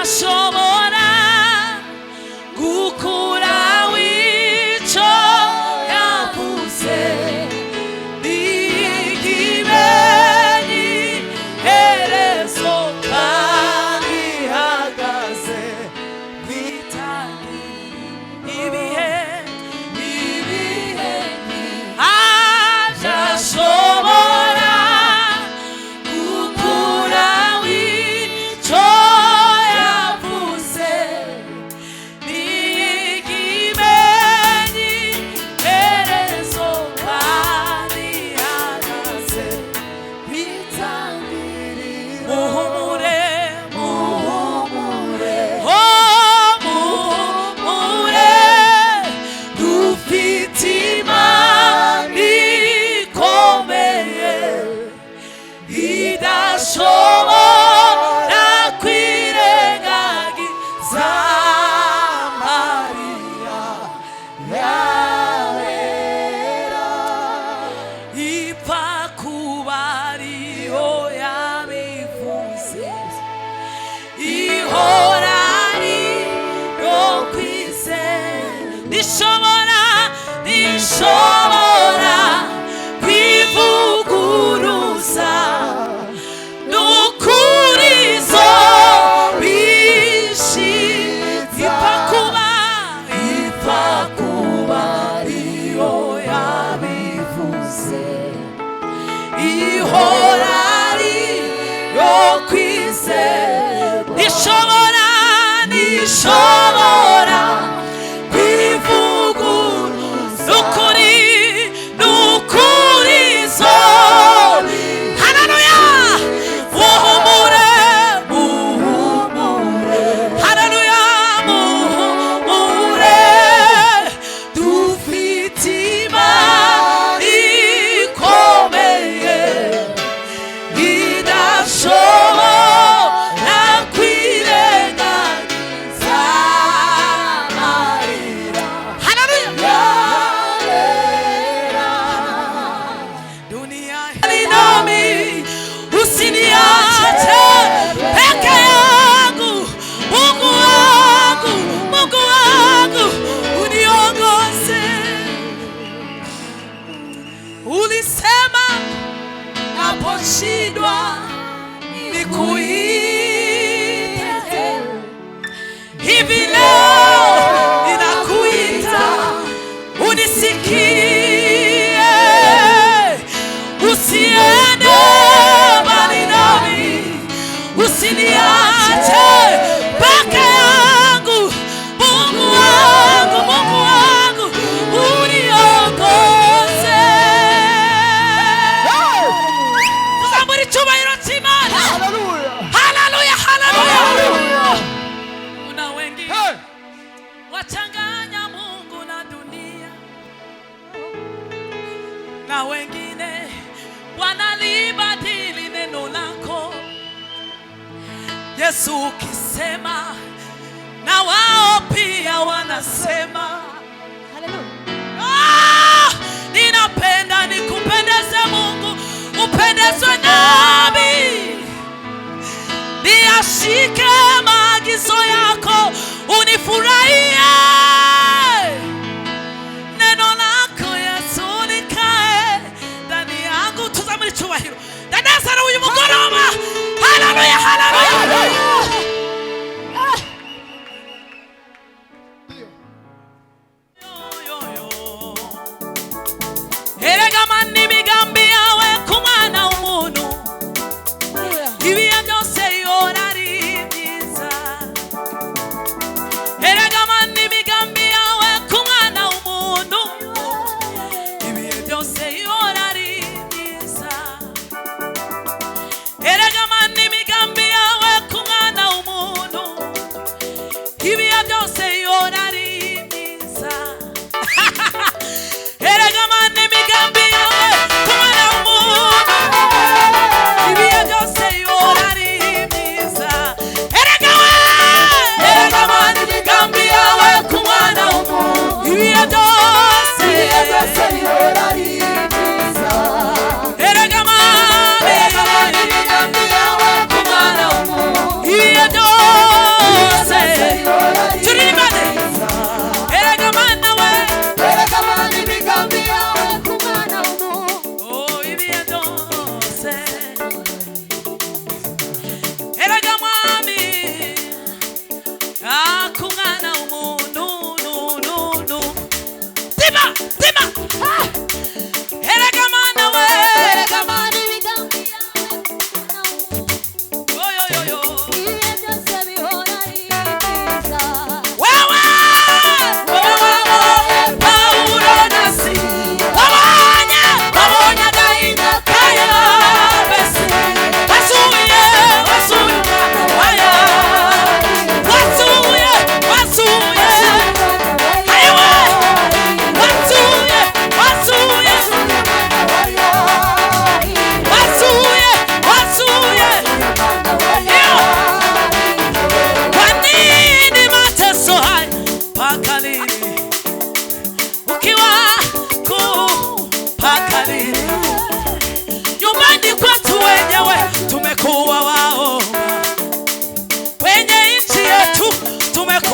idashobora gukura w'icyo yavuze n'ikimenyi herezo kandi ihagaze kwitanga ibihe adashobora gukura w'icyo yavuze n'ikimenyi herezo kandi ihagaze kwitangirira muhumure muhumure muhumure dufite imana ikomeye idashobora kwirengagiza amarira yabera ipfa kuba ariyo yabivuze ihora ariyo kwizera nishobora kwivuguruza n'ukuri zo bishitse ipfa kuba ariyo yabivuze ihora ariyo kwizera nishobora kwivuguruza n'ukuri zo haleluya muhumure haleluya muhumure dufite imana ikomeye idashobora kwirengagiza amarira haleluya dunia nami usiniache peke yangu Mungu wangu uniongoze ulisema naposhindwa nikuite hivi leo ninakuita unisikie usiende mbali nami usiniache peke yangu Mungu wangu uniongoze tuzamuri cyubahiro cy'Imana haleluya kuna wengi wachanganya Mungu na dunia na wengine wanalibadili neno lako Yesu ukisema na wao pia wanasema ninapenda nikupendeze Mungu upendezwe nami niashike maagizo yako unifurahie neno lako Yesu likae ndani yangu tuzamuri cyubahiro danazara uyu mugoroba haleluya erega mani migambi yawe kumwana umuntu ibihe byose yora ari byiza erega mani migambi yawe kumwana umuntu ibihe byose yora ari byiza erega mani migambi yawe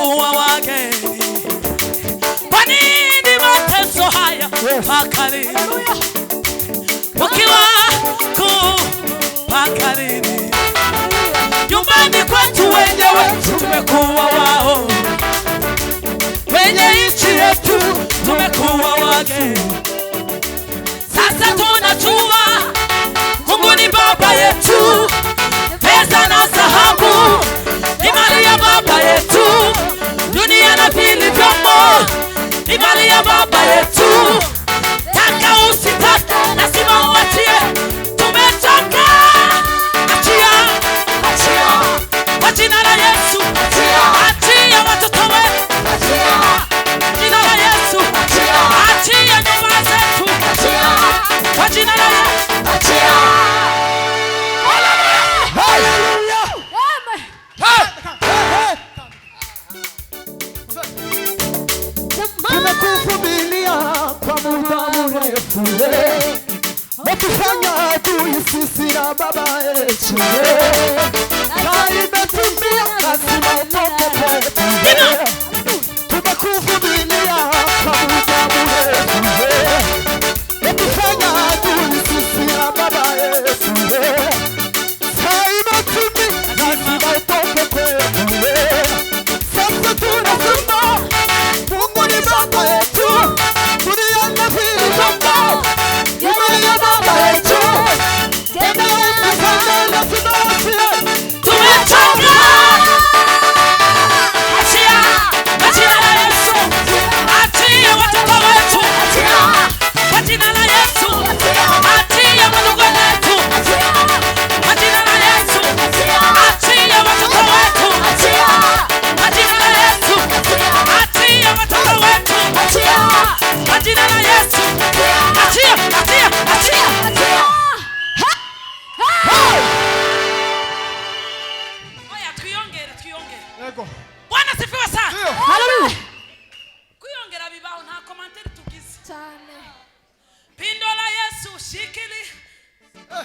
tumekuwa wageni. Kwa nini mateso haya mpaka lini? Ukiwa kuu mpaka lini? Nyumbani kwetu wenyewe tumekuwa wao, kwenye nchi yetu tumekuwa wageni. Sasa tunajua Mungu ni baba yetu, pesa na dhahabu ni mali ya baba yetu, dunia na vilivyomo ni mali ya baba yetu. Taka usitaka lazima uachie, tumetoka. Achia, achia kwa jina la Yesu, achia watoto wetu, jina la Yesu, achia nyumba zetu, kwa jina la Yesu, achia. Tumekuvumilia kwa muda mrefu, wakifanya adui sisi na baba yetu, na imetimia lazima utoke kwetu. Tumekuvumilia kwa muda mrefu, wakifanya adui sisi na baba yetu, na imetimia lazima utoke kwetu. Sasa tunasema Mungu ni baba yetu, dunia na vilivyomo ni mali ya baba yetu. Tena lazima tuachie, Tumetoka. Achia, achia la Yesu, achia watoto wetu, kwa jina la Yesu, achia madogo yetu, kwa jina la Yesu, achia watoto wetu, kwa jina la Yesu, achia watoto wetu, kwa jina la Yesu, achia, achia, achia. Oya, tuiongere, tuiongere. Ego. Bwana sifiwe sana. Haleluya. Kuyongera bibaho nta komanteri tugize. cyane. Pindo la Yesu shikili.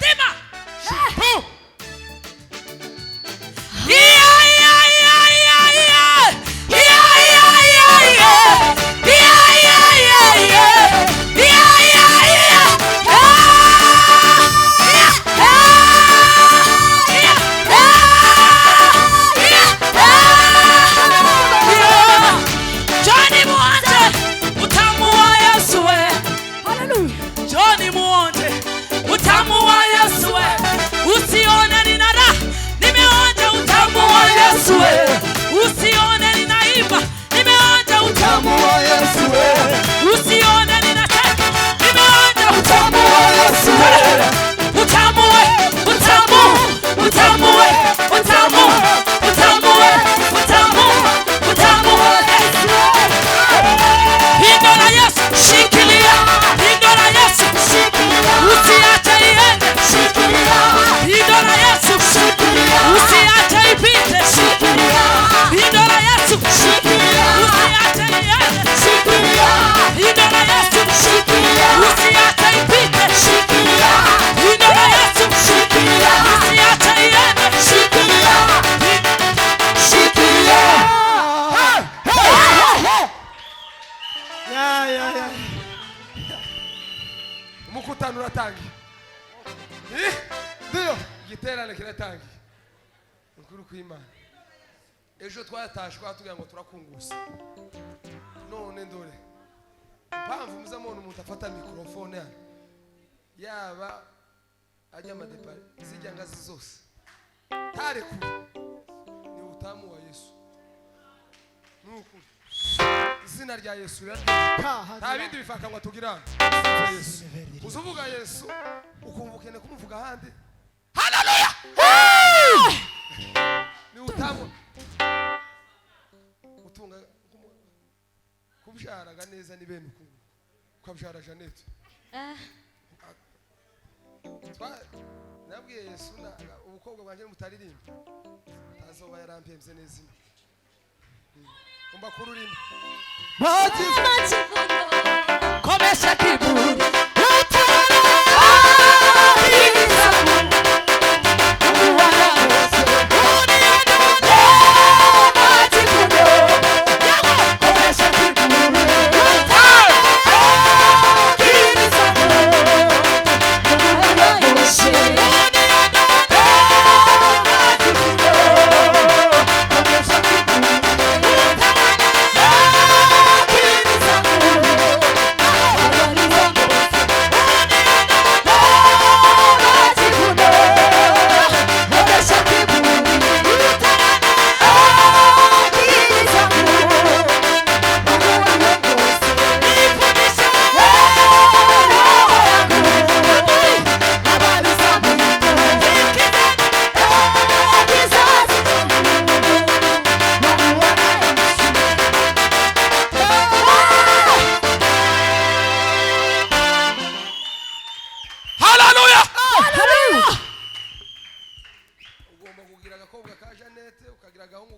Dima. Johnny Muonje, utamu wa Yesu we. Hallelujah. Johnny Muonje, utamu wa Yesu we. Usione nina raha, nimeonja utamu wa Yesu we. Usione ninaimba, nimeonja utamu wa Yesu we. Usione ninacheka, nimeonja utamu wa Yesu we. Utamu we, utamu, utamu we, utamu, utamu we, utamu, utamu we. Pindo la Yesu, shikilia. Pindo la Yesu, shikilia. Usiache iende, shikilia. Pindo la Yesu, shikilia. Usiache ipite, shikilia. Pindo la Yesu, shikilia. Usiache iende, shikilia. Pindo la Yesu, shikilia. Usiache ipite, shikilia. Pindo la Yesu, shikilia. Usiache iende, shikilia. Shikilia. Ya. Umukutano uratangiye. Ndio. Igiterane kiratangiye. Ukuri kw'Imana. Ejo twatashwe tugira ngo turakungusa. None ndore. Mpamvu muzamona umuntu afata mikrofone hano. Yaba ajya amadepari zijya ngazi zose. Tareku. Ni utamu wa Yesu. Nukuri. Izina rya Yesu nta bindi bifaka ngo tugira Yesu. Uzuvuga Yesu ukumva ukene kumuvuga handi. Haleluya! Ni utamu. Utunga kubyaraga neza ni bene ukungu. Kwabyara Janete. Nabwiye Yesu ubukobwa bwanje mutaririmba. Tazoba yarampemze neza. Umba kururimba. Komesha kiburi.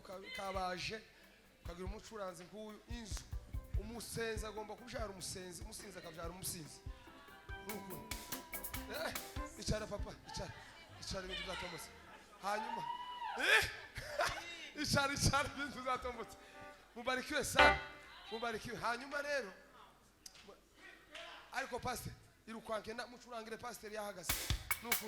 kabaje kagira umucuranzi nk'uyu inzu umusenzi agomba kubyara umusenzi umusinzi akabyara umusinzi nuko icara papa icara ibintu byatombotse hanyuma icara ibintu byatombotse mubarikiwe sana mubarikiwe hanyuma rero ariko pastor irukwanke na mucurangire pastor yahagaze nuko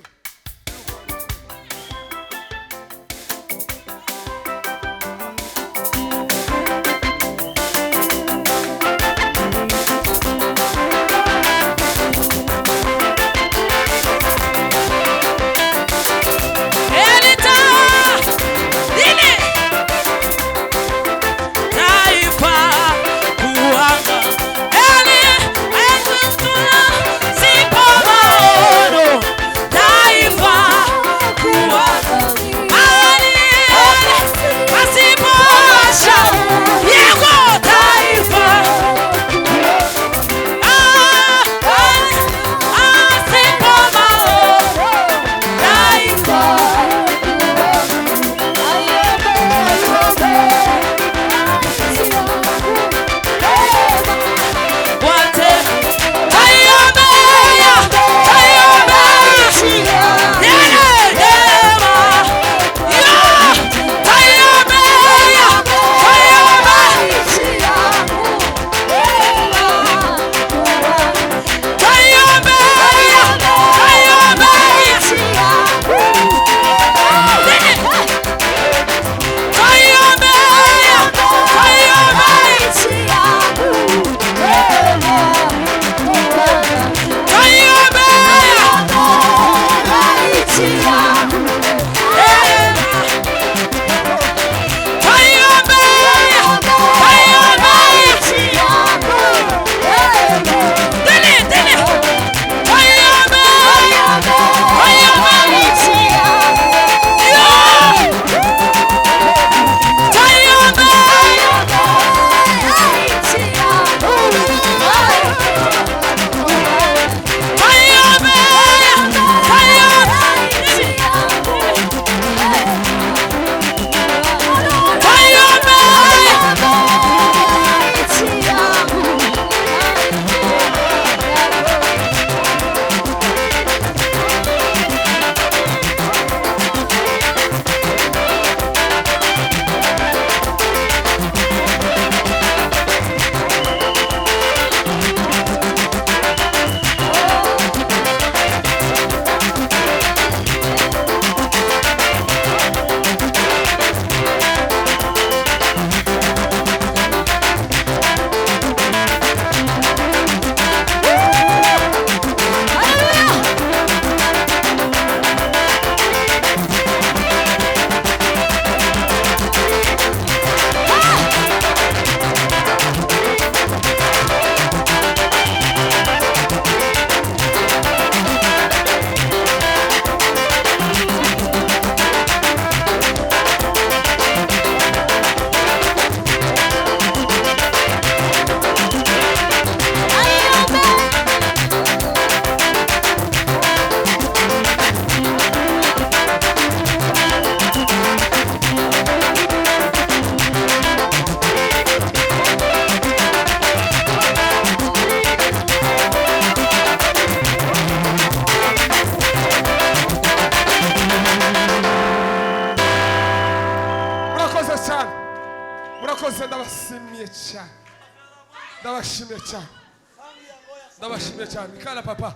ndabashimiye cyane ikana papa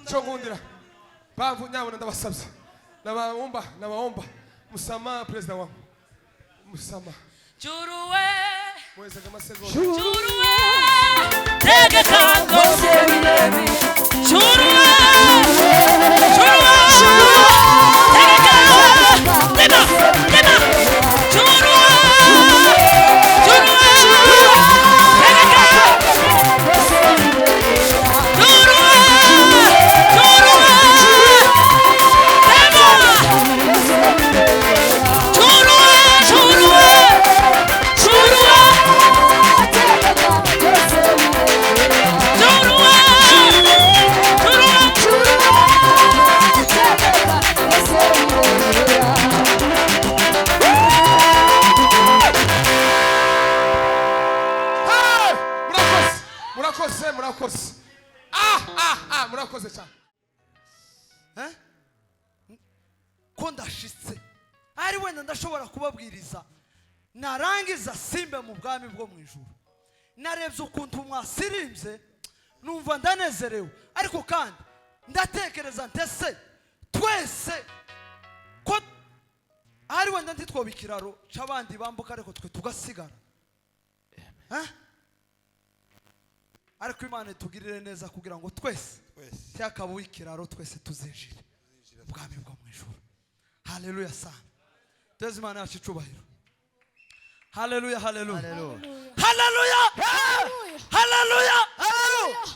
cyo ngundira bamvu nyabona ndabasabye nabaomba musama president wangu musama juruwe mweze kama sego juruwe tege kango sebilebi juruwe tege kango tema juruwe murakoze murakoze cyane ko ndashitse ari wenda ndashobora kubabwiriza narangiza simbe mu bwami bwo mu ijuru. Narebye ukuntu mwasirimbye numva ndanezerewe, ariko kandi ndatekereza ntese twese ko ari wenda ntitwoba ikiraro cy'abandi bambuka ariko twe tugasigara. Ariko Imana itugirire neza kugira ngo twese cyakabu ikiraro twese tuzinjire ubwami bwo mu ijuru. Haleluya sana. Teze Imana yacu icubahiro. Haleluya, haleluya. Haleluya. Haleluya.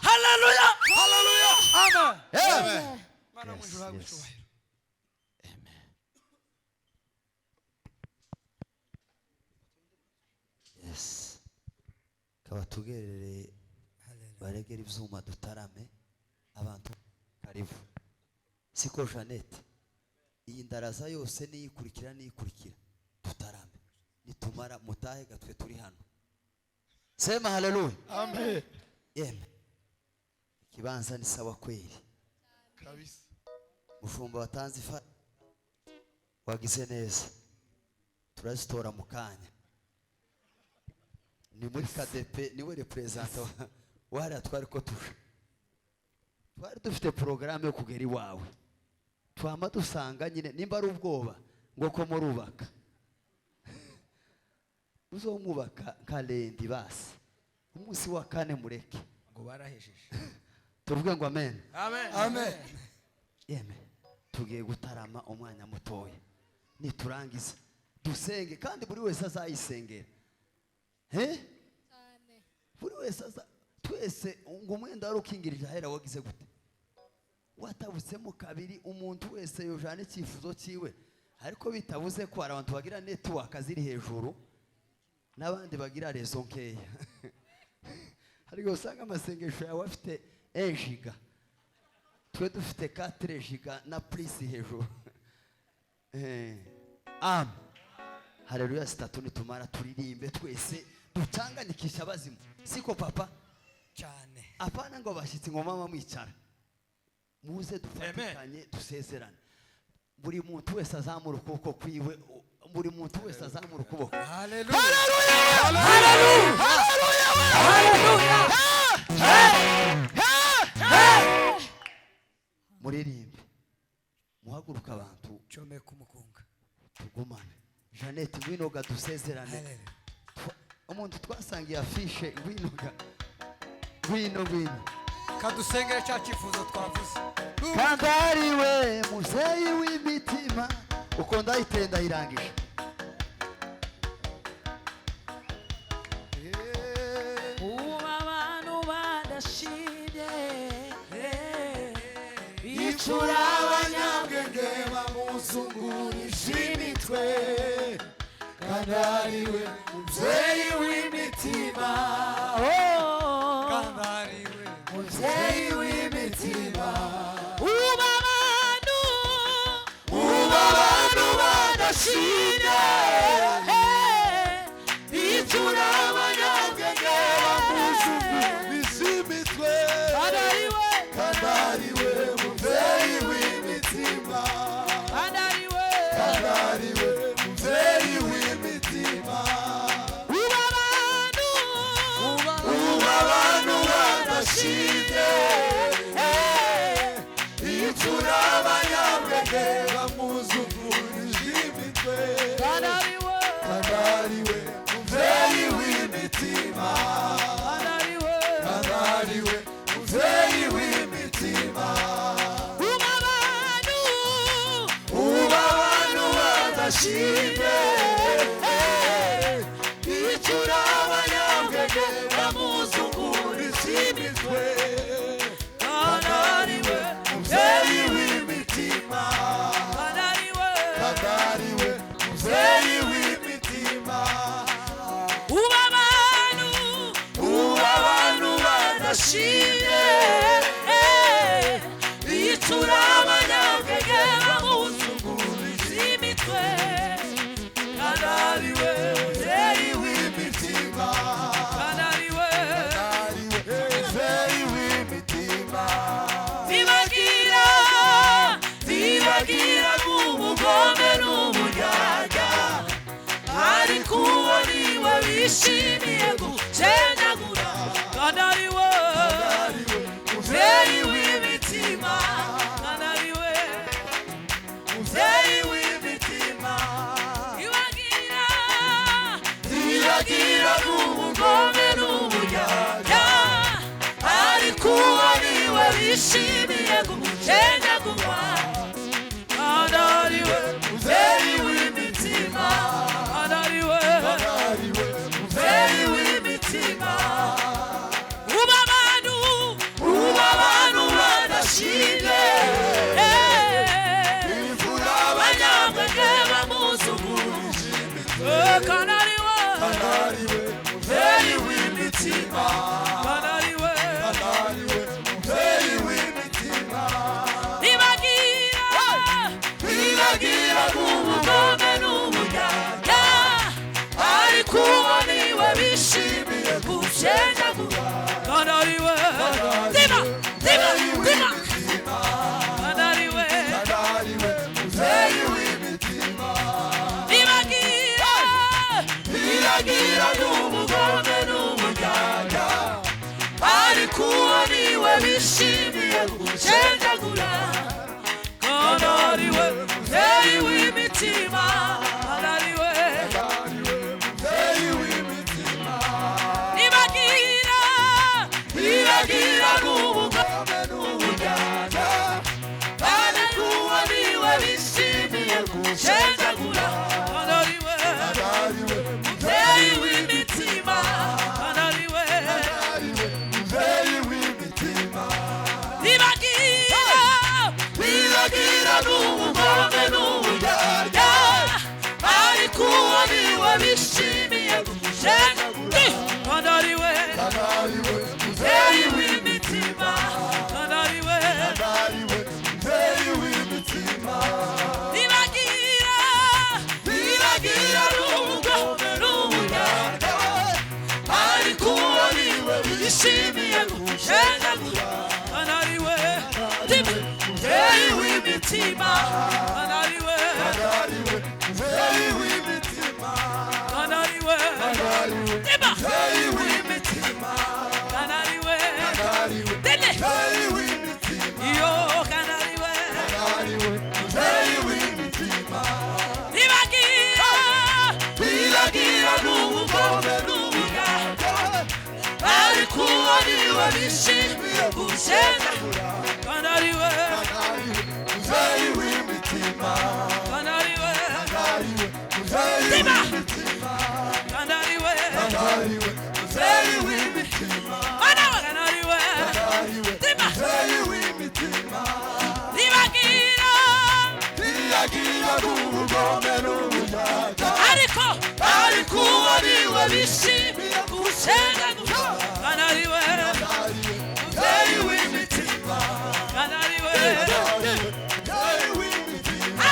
Haleluya. Haleluya. Amen. Amen. Mana mu ijuru hagu icubahiro. Amen. Yes. Kabatugerere baregera ivyuma dutarame abantu karibu. Siko Jeanette. Iyi ndaraza yose niyikurikira tutarame. Nitumara mutahe gatwe turi hano. Sema haleluya. Amen. Amen. Kibanza ni sawa kweli kabisa. Mushumba watanze ifa wagize neza. Turazitora mu kanya. Ni muri KDP niwe representa wari twari ko tuje. Twari dufite programme yo kugera iwawe. Twama dusanga nyine nimba ari ubwoba ngo ko murubaka. Uzomubaka kalendi basi. Umunsi wa kane mureke Ngo barahejeje. tuvuge ngo amen. Amen. Amen. Amen. Tugiye gutarama umwanya mutoya. Niturangiza dusenge kandi buri wese azayisengera. Buri wese twese ngo umwenda wari ukingirije ahera wagize gute? Watabutsemo kabiri umuntu wese yojane icyifuzo cyiwe. Ariko bitabuze ko hari abantu bagira network ziri hejuru n'abandi bagira rezo nkeya. Ariko usanga amasengesho yawe afite 1 giga. Twe dufite 4 giga na plus hejuru. Haleluya. Sitatu nitumara turirimbe twese ducanganyikisha abazimu. Siko papa? Cyane. Apana ngo bashyitsi ngo mama mwicara. Muze dufatikanye dusezerane. Buri muntu wese azamura ukuboko kwiwe. Buri muntu wese azamura ukuboko. Haleluya. Haleluya. Muririmbe. Muhaguruka abantu. Chome kumukunga. Tugumane. Jeanette ngwinoga dusezerane. Umuntu twasangiye afishe ngwinoga. Ngwino. Kadusengera cya cyifuzo twavuze. Kandariwe muzeyi w'imitima uko ndayitenda irangije. Uba abantu badashimye bicura abanyabwenge bamuzungurije imitwe. Kandariwe muzeyi w'imitima. Kandariwe muzeyi w'imitima. uba abantu badashimye bicura abanyabwenge bamuzungurije imitwe. Kandariwe muzeyi w'imitima. Kandariwe muzeyi w'imitima. uba abantu bishimiye gucengagura kandi ari we muvyeyi w'imitima kandi ari we muvyeyi w'imitima ibagira n'ubugome n'uburyarya ariko uwo ni we bishimiye gucengagura kandi ari we muvyeyi w'imitima kandi ari we muvyeyi w'imitima uba abantu badashimye imvura abanyabwenge bamuzunguruje kandi ari we muvyeyi w'imitima kandi ari we muvyeyi w'imitima ibagira n'ubugome n'uburyarya ariko uwo ni we bishimiye gucengagura kandi ari we kandi ari we muvyeyi w'imitima ibagira n'ubugome n'uburyarya ariko uwo ni we bishimiye gucengagura kandi ari we muvyeyi w'imitima kandi ari we muvyeyi w'imitima ibagira n'ubugome n'uburyarya ariko uwo ni we bishimiye gucengagura kandi ari we muvyeyi w'imitima kandi ari we muvyeyi w'imitima ibagira n'ubugome n'uburyarya ariko uwo ni we bishimiye gucengagura kandi ari we muvyeyi w'imitima kandi ari we muvyeyi w'imitima ibagira n'ubugome n'uburyarya ariko uwo ni we bishimiye gucengagura kandi ari we muvyeyi w'imitima kandi ari we muvyeyi w'imitima kandi ari we muvyeyi w'imitima kandi ari we muvyeyi w'imitima iyo kandi ari we muvyeyi w'imitima ibagira n'ubugome n'uburyarya ariko uwo ni we bishimiye gucengagura kandi ari we muvyeyi w'imitima kandi ari we muvyeyi w'imitima kandi ari we muvyeyi w'imitima kandi ari we muvyeyi w'imitima ibagira n'ubugome n'uburyarya ariko uwo ni we bishimiye gucengagura kandi ari we muvyeyi w'imitima kandi ari we muvyeyi w'imitima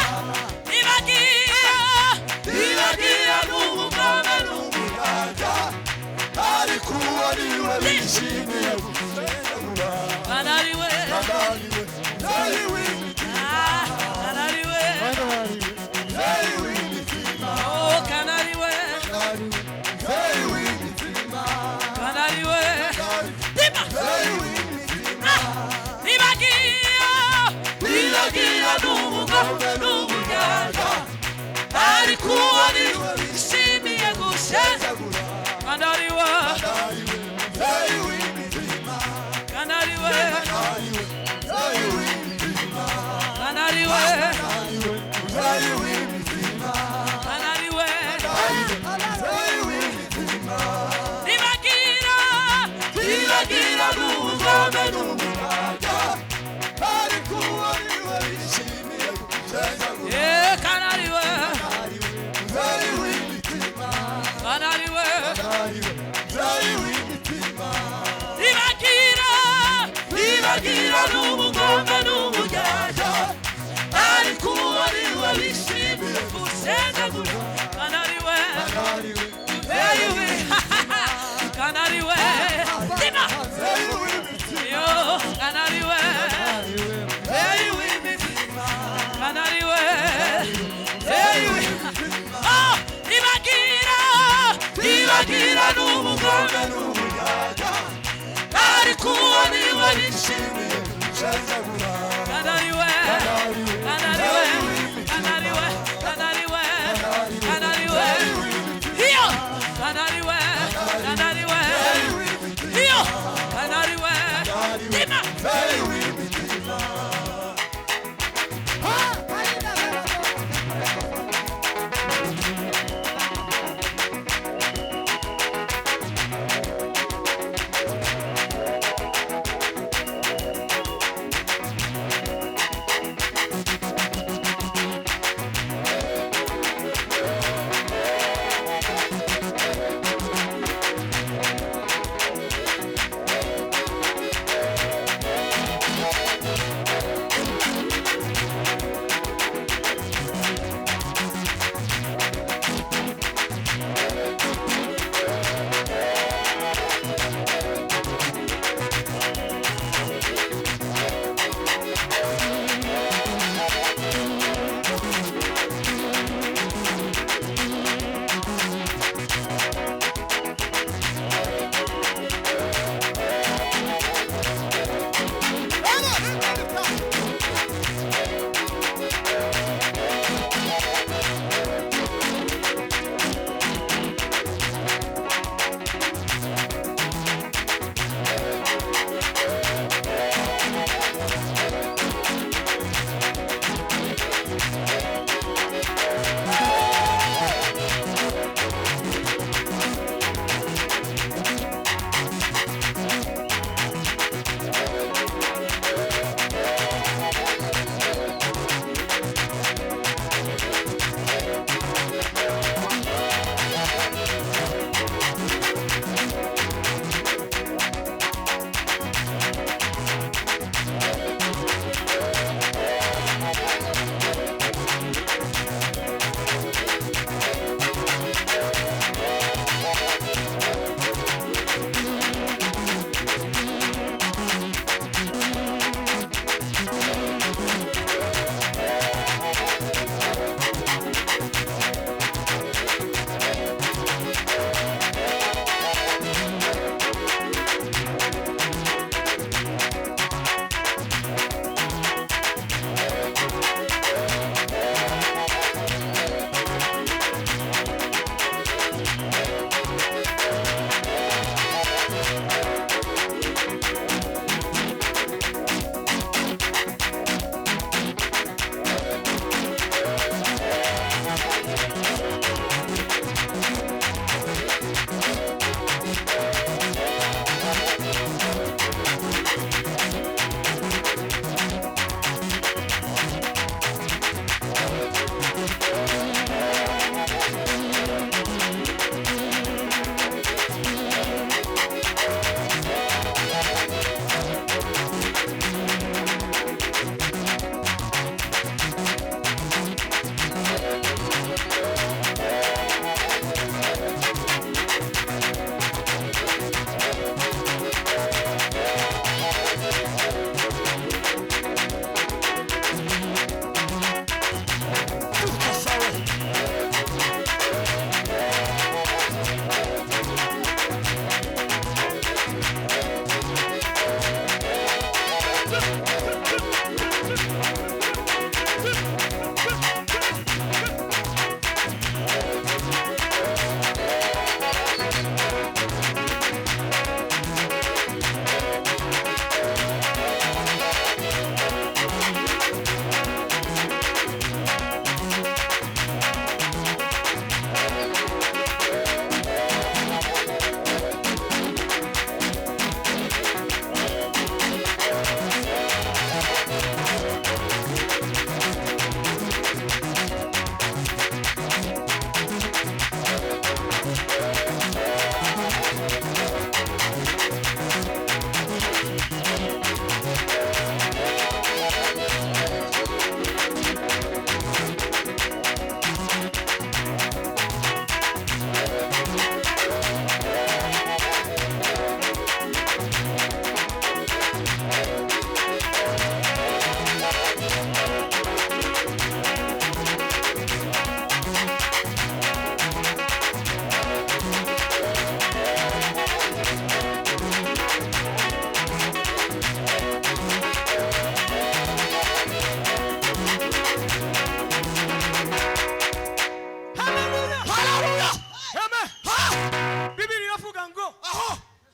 ibagira n'ubugome n'uburyarya ariko uwo ni we bishimiye gucengagura kandi ari we muvyeyi w'imitima kandi ari we muvyeyi w'imitima kandi ari we muvyeyi w'imitima kandi ari we muvyeyi w'imitima ibagira n'ubugome n'uburyarya ariko uwo ni we bishimiye gucengagura kandi ari we muvyeyi w'imitima kandi ari we muvyeyi w'imitima kandi ari we muvyeyi w'imitima kandi ari we muvyeyi w'imitima ibagira n'ubugome n'uburyarya ariko uwo ni we bishimiye gucengagura kandi ari we muvyeyi w'imitima kandi ari we muvyeyi w'imitima ibagira n'ubugome n'uburyarya ariko uwo ni we bishimiye gucengagura kandi ari we muvyeyi w'imitima kandi ari we kandi ari we muvyeyi w'imitima kandi ari we muvyeyi w'imitima ibagira kanariwe kanariwe kanariwe kanariwe kanariwe iyo kanariwe kanariwe iyo kanariwe tima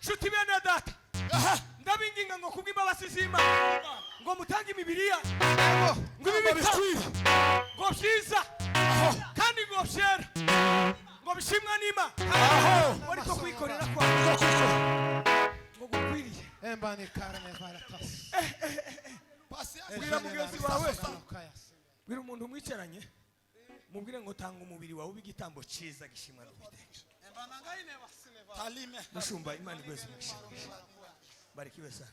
nshuti bene data ndabinginga ngo kubw'imbabazi z'Imana ngo mutange imibiri yanyu ngo ibi bikwiye ngo byiza kandi ngo byera ngo bishimwa n'Imana ariko kwikorera kwa ngo gukwiriye embani karne valatas bwira mugenzi wawe bwira umuntu mwicaranye mubwire ngo tanga umubiri wawe w'igitambo cyiza gishimwa n'Uwiteka mushumba Imana igweze umugisha barikiwe sana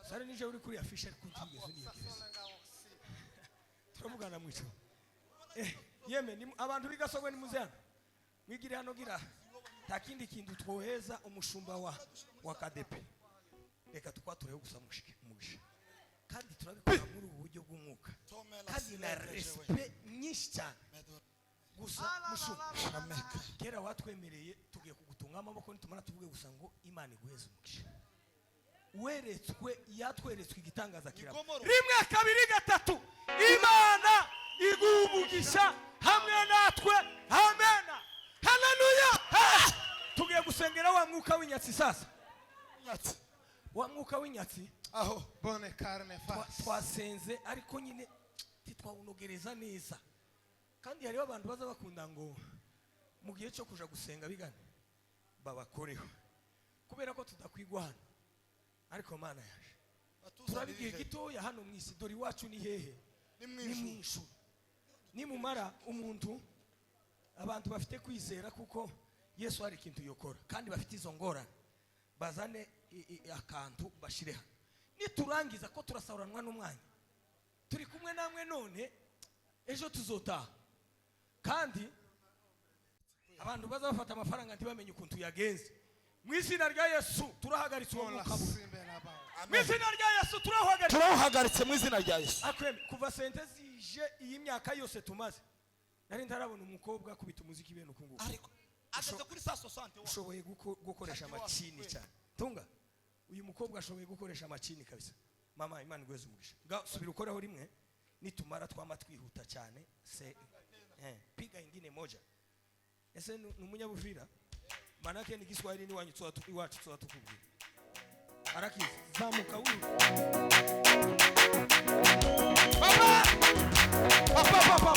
sare nije uri kuri afisha ariko utigeze uniyegeza turavugana mwico yeme abantu bigasogwe ni muzana mwigire hano gira takindi kintu twoheza umushumba wa kadepe reka tukwatureye gusa umugisha kandi turabikora muri ubu buryo bw'umwuka kandi na respect nyinshi cyane gusa mushumba kera watwemereye tugiye kugutunga amaboko nitumara tuvuge gusa ngo Imana iguheze umugisha yatweretswe igitangaza kiraba rimwe kabiri gatatu Imana igubugisha hamwe natwe amen haleluya tugiye gusengera wa mwuka w'inyatsi sasa wa mwuka w'inyatsi aho bone karne twasenze ariko nyine titwawunogereza neza kandi hariho abantu baza bakunda ngo mu gihe cyo kuja gusenga bigane babakoreho kubera ko tudakwigwa hano ariko Mana yaje turabigiye gitoya hano mwisi dori wacu ni hehe ni mwishu nimumara umuntu abantu bafite kwizera kuko Yesu hari ikintu yokora kandi bafite izo ngorane bazane akantu bashireha niturangiza ko turasauranwa n'umwanya turi kumwe namwe none ejo tuzotaha kandi abantu baza bafata amafaranga ntibamenye ukuntu yagenze mwizina rya Yesu turahagaritse uwo mwuka mwizina rya Yesu turahagaritse mwizina rya Yesu akweme kuva sente zije iyi myaka yose tumaze nari ntarabona umukobwa kubita umuziki bene ukungu ariko ageze kuri 160 ushoboye gukoresha amachini cyane tunga uyu mukobwa ashoboye gukoresha amachini kabisa mama Imana igweze umugisha subira ukoreho rimwe nitumara twama twihuta cyane piga ingine moja ese numunyabuvira manake ni Kiswahili ni wanyu iwacu tukubwira arakiza zamuka uri papa